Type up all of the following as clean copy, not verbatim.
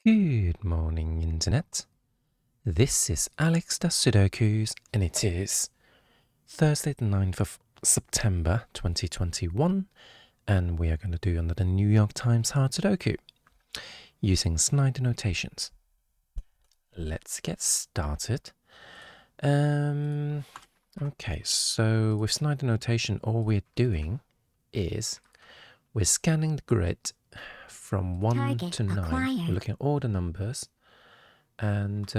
Good morning, Internet. This is Alex the Sudokus, and it is Thursday, the 9th of September 2021, and we are going to do another New York Times hard Sudoku using Snyder notations. Let's get started. Okay, so with Snyder notation, all we're doing is we're scanning the grid from 1 Target to 9. acquired. We're looking at all the numbers. And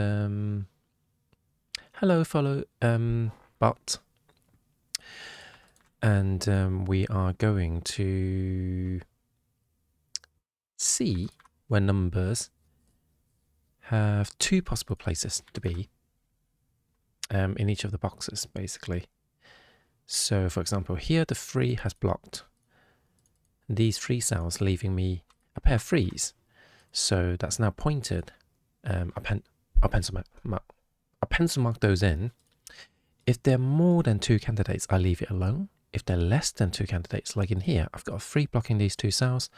hello, follow bot. And we are going to see where numbers have two possible places to be in each of the boxes, basically. So, for example, here the 3 has blocked these 3 cells, leaving me a pair of 3s. So that's now pointed. I'll pencil mark those in. If there are more than 2 candidates, I leave it alone. If they're less than 2 candidates, like in here, I've got a 3 blocking these 2 cells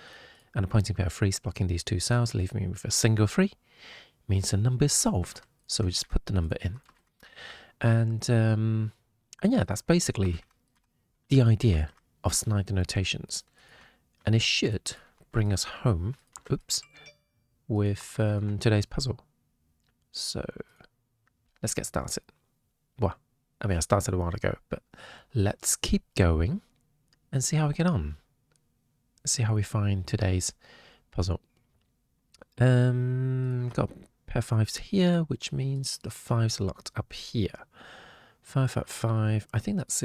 and a pointing pair of 3s blocking these 2 cells, leaving me with a single 3. It means the number is solved. So we just put the number in. And yeah, that's basically the idea of Snyder notations. And it should bring us home, with today's puzzle. So let's get started. Well, I mean, I started a while ago, but let's keep going and see how we get on. See how we find today's puzzle. Got a pair of 5s here, which means the 5s are locked up here. 5 at 5. I think that's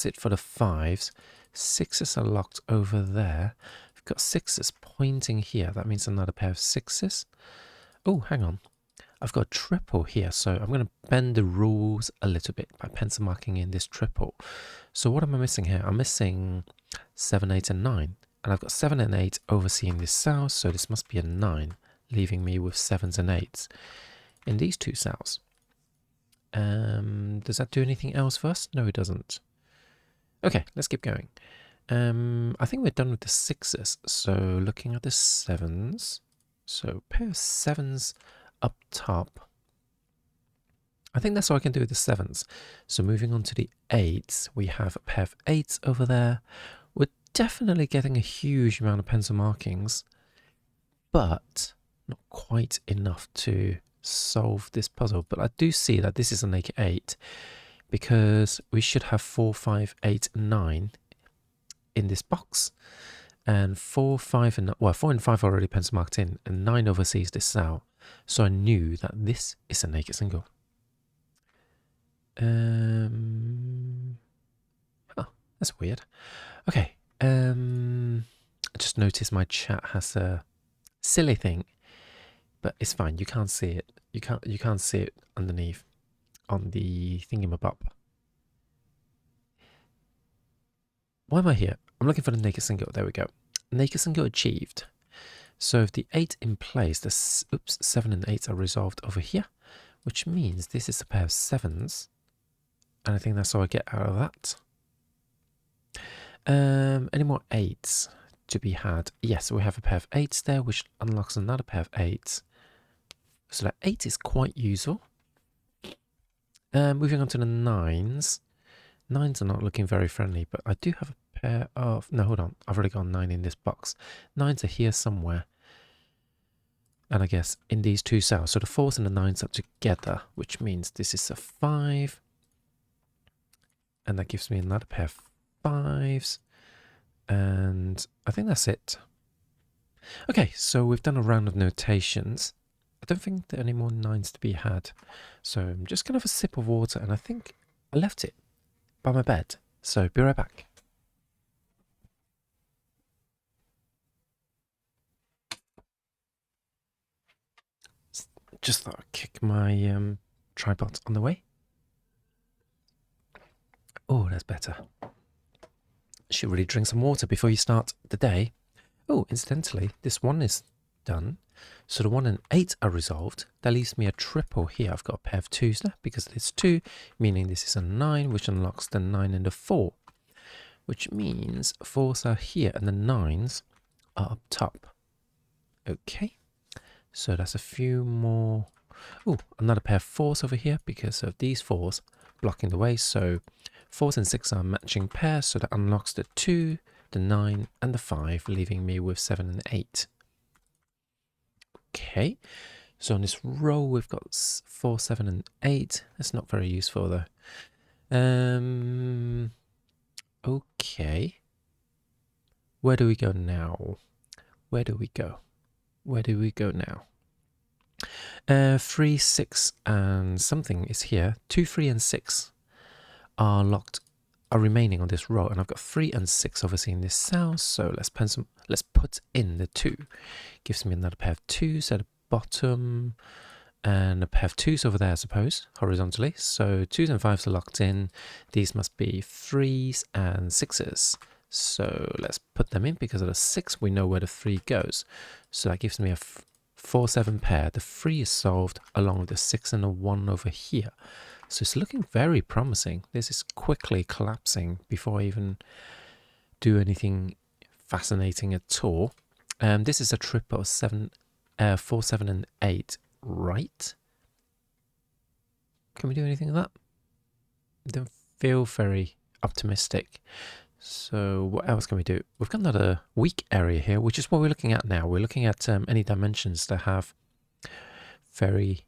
it for the 5s. 6s are locked over there. We've got 6s pointing here. That means another pair of 6s. Oh, hang on. I've got a triple here, so I'm going to bend the rules a little bit by pencil marking in this triple. So what am I missing here? I'm missing 7, 8, and 9. And I've got 7 and 8 overseeing this cell, so this must be a 9, leaving me with 7s and 8s in these 2 cells. Does that do anything else for us? No, it doesn't. Okay, let's keep going. I think we're done with the 6s, so looking at the 7s. So pair of 7s up top. I think that's all I can do with the 7s. So moving on to the 8s, we have a pair of 8s over there. We're definitely getting a huge amount of pencil markings, but not quite enough to solve this puzzle. But I do see that this is a naked 8 because we should have 4, 5, 8, 9 in this box. And 4, 5, and 4 and 5 are already pencil marked in, and 9 oversees this cell. So I knew that this is a naked single. Oh, that's weird. Okay. I just noticed my chat has a silly thing, but it's fine. You can't see it. You can't see it underneath on the thingamabob. Why am I here? I'm looking for the naked single. There we go. Naked single achieved. So if the 8 in place, the 7 and 8 are resolved over here, which means this is a pair of 7s. And I think that's all I get out of that. Any more 8s to be had? Yes, we have a pair of 8s there, which unlocks another pair of 8s. So that 8 is quite useful. Moving on to the 9s. 9s are not looking very friendly, but I do have a pair of... No, hold on. I've already got 9 in this box. 9s are here somewhere. And I guess in these 2 cells. So the 4s and the 9s are together, which means this is a 5. And that gives me another pair of 5s. And I think that's it. Okay, so we've done a round of notations. I don't think there are any more 9s to be had. So I'm just going to have a sip of water, and I think I left it by my bed. So be right back. Just thought I'd kick my tripod on the way. Oh, that's better. Should really drink some water before you start the day. Oh, incidentally, this 1 is done. So the 1 and 8 are resolved. That leaves me a triple here. I've got a pair of 2s there because it's 2, meaning this is a 9, which unlocks the 9 and the 4. Which means 4s are here and the 9s are up top. Okay. So that's a few more. Oh, another pair of 4s over here because of these 4s blocking the way. So 4s and 6 are matching pairs, so that unlocks the 2, the 9 and the 5, leaving me with 7 and 8. Okay, so on this row we've got 4, 7 and 8. That's not very useful though. Okay. Where do we go now? Where do we go? Where do we go now? 3, 6 and something is here. 2, 3 and 6 are remaining on this row, and I've got 3 and 6 obviously in this cell, so let's put in the 2. Gives me another pair of 2s at the bottom, and a pair of 2s over there, I suppose, horizontally. So 2s and 5s are locked in. These must be 3s and 6s. So let's put them in. Because of the 6, we know where the 3 goes. So that gives me a 4-7 pair. The 3 is solved along with the 6 and the 1 over here. So it's looking very promising. This is quickly collapsing before I even do anything fascinating at all. This is a triple 4, 7 and 8, right? Can we do anything with that? Don't feel very optimistic. So what else can we do? We've got another weak area here, which is what we're looking at now. We're looking at any dimensions that have very,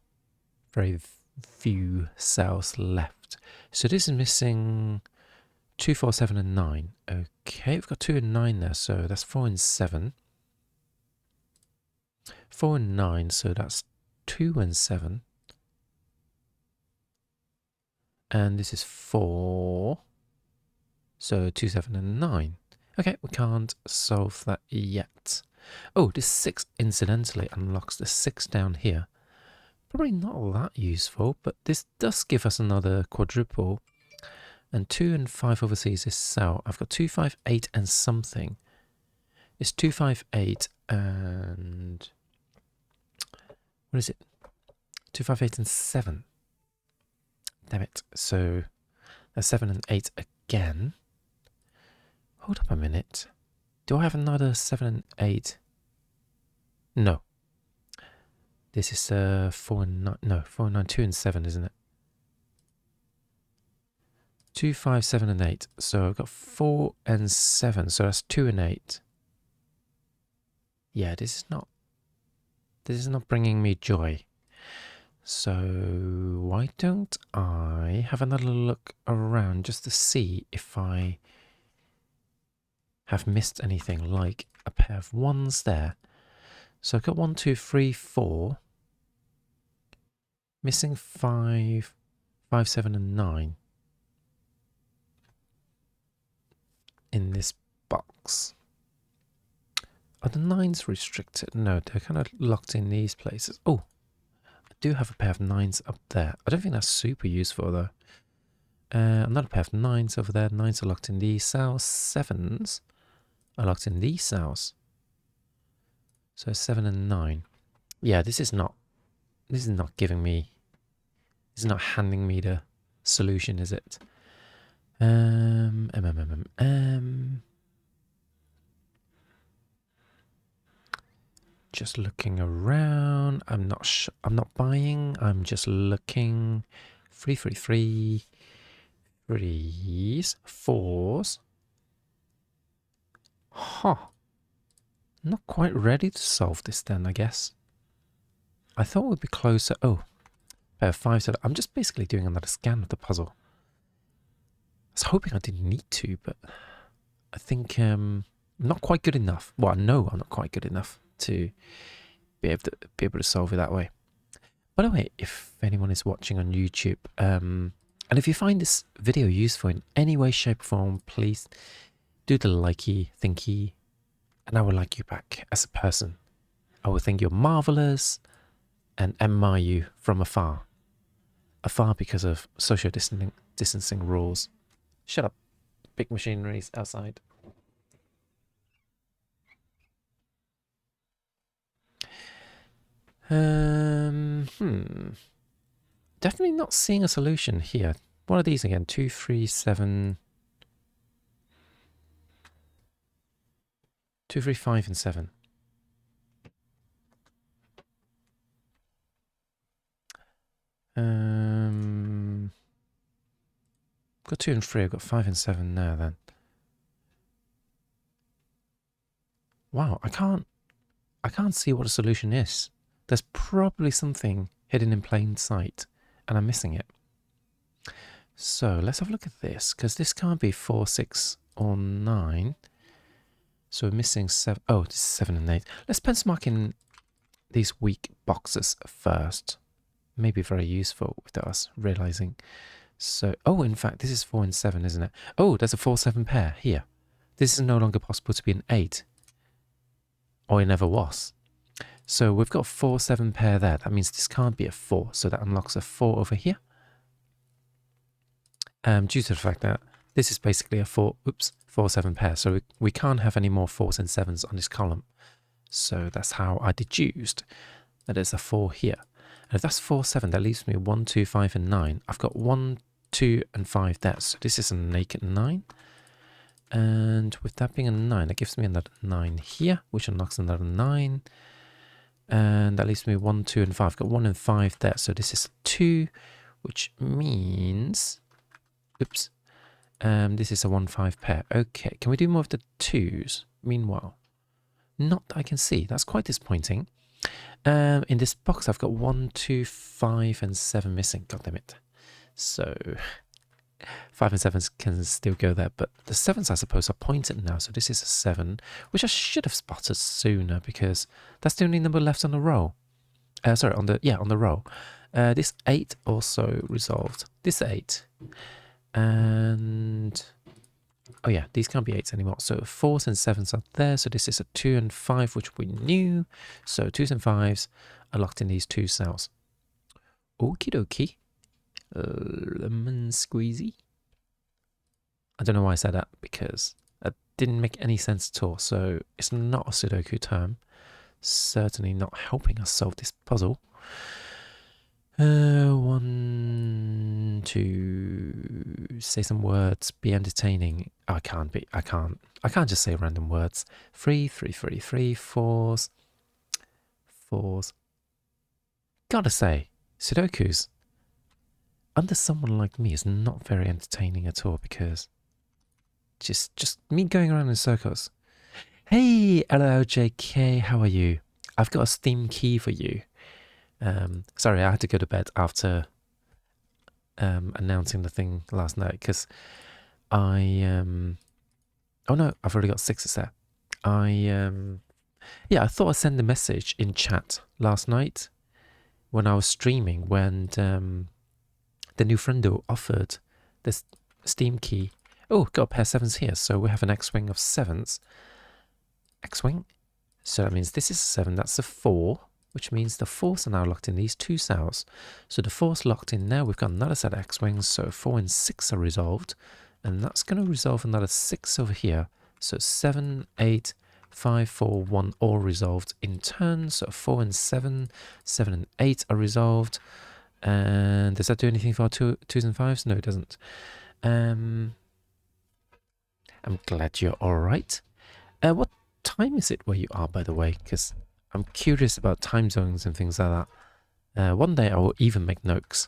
very few cells left. So this is missing 2, 4, 7 and 9. Okay, we've got 2 and 9 there, so that's 4 and 7. 4 and 9, so that's 2 and 7. And this is 4. So 2, 7 and 9. Okay, we can't solve that yet. Oh, this 6 incidentally unlocks the 6 down here. Probably not all that useful, but this does give us another quadruple. And 2 and 5 obviously is this cell. I've got 2, 5, 8 and something. It's 2, 5, 8 and... what is it? 2, 5, 8 and 7. Damn it. So that's 7 and 8 again. Hold up a minute. Do I have another 7 and 8? No. This is 4 and 9. No, 4 and 9, 2 and 7, isn't it? 2, 5, 7 and 8. So I've got 4 and 7. So that's 2 and 8. Yeah, this is not bringing me joy. So why don't I have another look around just to see if I have missed anything, like a pair of 1s there. So I've got 1, 2, 3, 4. Missing 5, 5, 7 and 9 in this box. Are the 9s restricted? No, they're kind of locked in these places. Oh, I do have a pair of 9s up there. I don't think that's super useful though. Another pair of 9s over there. 9s are locked in these cells. 7s are locked in these cells. So 7 and 9. Yeah, this is not giving me, this is not handing me the solution, is it? Just looking around. I'm not buying. I'm just looking. 3, 3, 3. 3s, 4s. Huh. Not quite ready to solve this then, I guess. I thought we'd be closer. Oh, pair of 5s. I'm just basically doing another scan of the puzzle. I was hoping I didn't need to, but I think I'm not quite good enough. Well, I know I'm not quite good enough to be able to solve it that way. By the way, if anyone is watching on YouTube, and if you find this video useful in any way, shape, or form, please do the likey, thinky, and I will like you back as a person. I will think you're marvelous and admire you from afar. Afar because of social distancing rules. Shut up. Big machineries outside. Definitely not seeing a solution here. What are these again? 2, 3, 7. 2, 3, 5 and 7. got 2 and 3. I've got 5 and 7 now then. Wow, I can't see what the solution is. There's probably something hidden in plain sight, and I'm missing it. So let's have a look at this, because this can't be 4, 6, or 9. So we're missing 7. Oh, this is 7 and 8. Let's pencil mark in these weak boxes first. Maybe very useful without us realizing. So, oh, in fact, this is 4 and 7, isn't it? Oh, there's a 4, 7 pair here. This is no longer possible to be an 8. Or it never was. So we've got 4, 7 pair there. That means this can't be a 4. So that unlocks a 4 over here. Due to the fact that this is basically a 4, 7 pair. So we can't have any more 4s and 7s on this column. So that's how I deduced that there's a 4 here. And if that's 4, 7, that leaves me 1, 2, 5, and 9. I've got 1, 2, and 5 there. So this is a naked 9. And with that being a 9, that gives me another 9 here, which unlocks another 9. And that leaves me 1, 2, and 5. I've got 1 and 5 there. So this is a 2, which means... Oops. This is a 1, 5 pair. Okay, can we do more of the 2s? Meanwhile, not that I can see. That's quite disappointing. In this box, I've got 1, 2, 5, and 7 missing. God damn it. So 5 and 7s can still go there, but the 7s, I suppose, are pointed now. So this is a 7, which I should have spotted sooner because that's the only number left on the row. Sorry, on the row. This 8 also resolved. This 8. And oh yeah, these can't be 8s anymore. So 4s and 7s are there. So this is a 2 and 5, which we knew. So 2s and 5s are locked in these 2 cells. Okie dokie. Lemon squeezy. I don't know why I said that, because that didn't make any sense at all. So it's not a Sudoku term. Certainly not helping us solve this puzzle. 1, 2, say some words, be entertaining. Oh, I can't just say random words. 3, 3, 3, 3, 4s. Gotta say, Sudokus, under someone like me, is not very entertaining at all, because just me going around in circles. Hey, LLJK, how are you? I've got a Steam key for you. Sorry, I had to go to bed after announcing the thing last night, because oh no, I've already got 6s there. I thought I'd send a message in chat last night when I was streaming, when the new friendo offered this Steam key. Oh, got a pair of 7s here, so we have an X-Wing of 7s. X-Wing? So that means this is a 7, that's a 4. Which means the 4s are now locked in these 2 cells. So the 4's locked in now. We've got another set of X-Wings, so 4 and 6 are resolved. And that's going to resolve another 6 over here. So 7, 8, 5, 4, 1, all resolved in turn. So 4 and 7, 7 and 8 are resolved. And does that do anything for our 2s and 5s? No, it doesn't. I'm glad you're all right. What time is it where you are, by the way? Because I'm curious about time zones and things like that. One day I will even make notes.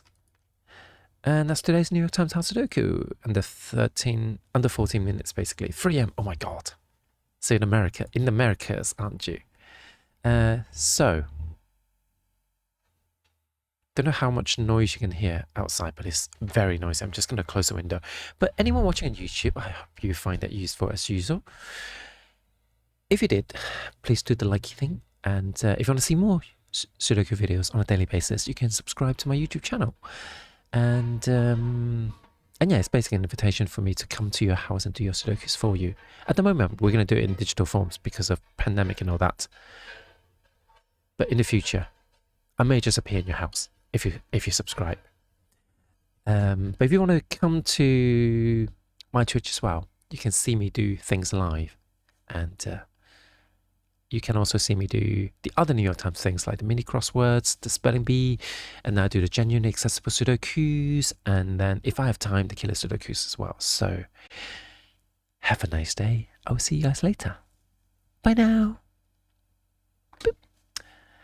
And that's today's New York Times Hard Sudoku. Under 14 minutes, basically. 3 AM. Oh my God. So in the Americas, aren't you? So, don't know how much noise you can hear outside, but it's very noisy. I'm just going to close the window. But anyone watching on YouTube, I hope you find that useful as usual. If you did, please do the likey thing. And if you want to see more Sudoku videos on a daily basis, you can subscribe to my YouTube channel. And yeah, it's basically an invitation for me to come to your house and do your Sudokus for you. At the moment, we're going to do it in digital forms because of pandemic and all that. But in the future, I may just appear in your house if you subscribe. But if you want to come to my Twitch as well, you can see me do things live. And you can also see me do the other New York Times things like the mini crosswords, the spelling bee, and now do the genuinely accessible Sudokus, and then if I have time, the killer Sudokus as well. So have a nice day. I'll see you guys later. Bye now.